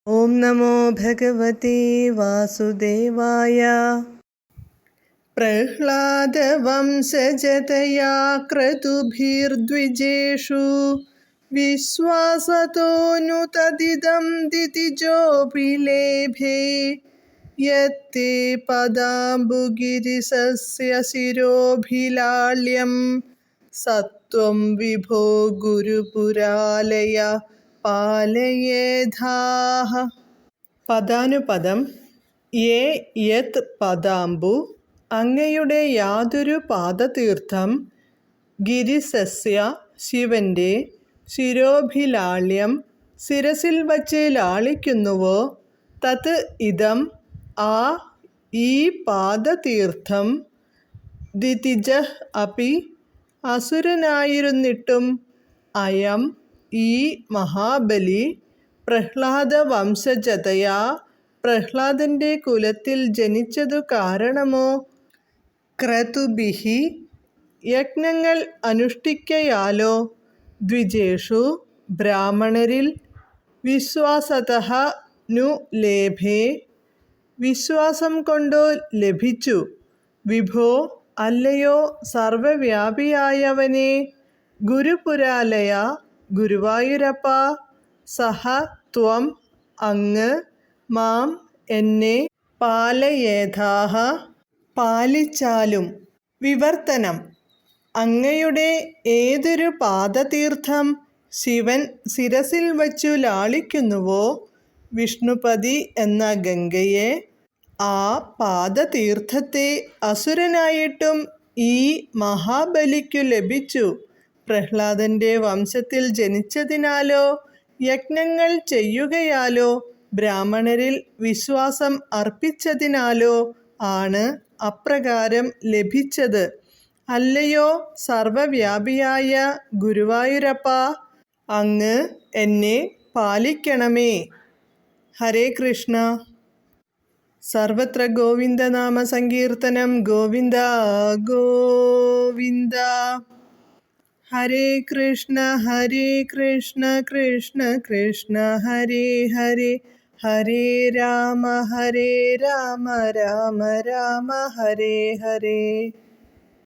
ഓം നമോ ഭഗവതേ വാസുദേവായ. പ്രഹ്ലാദവംശജതയാ ക്രതുഭിർദ്വിജേഷു വിശ്വാസതോനു തദിദം ദിതിജോഭിലേഭേ യത്തേ പദാംബുഗിരിസസ്യ ശിരോഭിലാള്യം സത്വം വിഭോ ഗുരുപുരാലയ പാലയേധാഹ. പദാനുപദം. യേ യത് പദാംബു, അങ്ങയുടെ യാതൊരു പാദതീർത്ഥം, ഗിരിസസ്യ, ശിവന്റെ, ശിരോഭിലാള്യം, ശിരസിൽ വച്ച് ലാളിക്കുന്നുവോ, തത് ഇദം, ആ, ഈ പാദതീർത്ഥം, ദിതിജഃ അപി, അസുരനായിരുന്നിട്ടും, അയം, ഈ മഹാബലി, പ്രഹ്ലാദവംശജതയാ, പ്രഹ്ലാദന്റെ കുലത്തിൽ ജനിച്ചതു കാരണമോ, ക്രതുഭിഃ, യജ്ഞങ്ങൾ അനുഷ്ഠിക്കയാലോ, ദ്വിജേഷു, ബ്രാഹ്മണരിൽ, വിശ്വാസതഃ നു ലേഭേ, വിശ്വാസം കൊണ്ടു ലഭിച്ചു, വിഭോ, അല്ലയോ സർവവ്യാപിയായവനെ, ഗുരുപുരാലയ, ഗുരുവായൂരപ്പാ, സഹ, ത്വം, അങ്ങ്, മാം, എന്നെ, പാലയേധാഹ, പാലിച്ചാലും. വിവർത്തനം. അങ്ങയുടെ ഏതൊരു പാദതീർത്ഥം ശിവൻ ശിരസിൽ വച്ചു ലാളിക്കുന്നുവോ, വിഷ്ണുപതി എന്ന ഗംഗയെ, ആ പാദതീർത്ഥത്തെ അസുരനായിട്ടും ഈ മഹാബലിക്കു ലഭിച്ചു. പ്രഹ്ലാദന്റെ വംശത്തിൽ ജനിച്ചതിനാലോ, യജ്ഞങ്ങൾ ചെയ്യുകയാലോ, ബ്രാഹ്മണരിൽ വിശ്വാസം അർപ്പിച്ചതിനാലോ ആണ് അപ്രകാരം ലഭിച്ചത്. അല്ലയോ സർവവ്യാപിയായ ഗുരുവായൂരപ്പാ, അങ്ങ് എന്നെ പാലിക്കണമേ. ഹരേ കൃഷ്ണ. സർവത്ര ഗോവിന്ദനാമ സങ്കീർത്തനം. ഗോവിന്ദ ഗോവിന്ദ. ഹരേ കൃഷ്ണ കൃഷ്ണ കൃഷ്ണ ഹരേ ഹരേ, ഹരേ രാമ രാമ രാമ ഹരേ ഹരേ.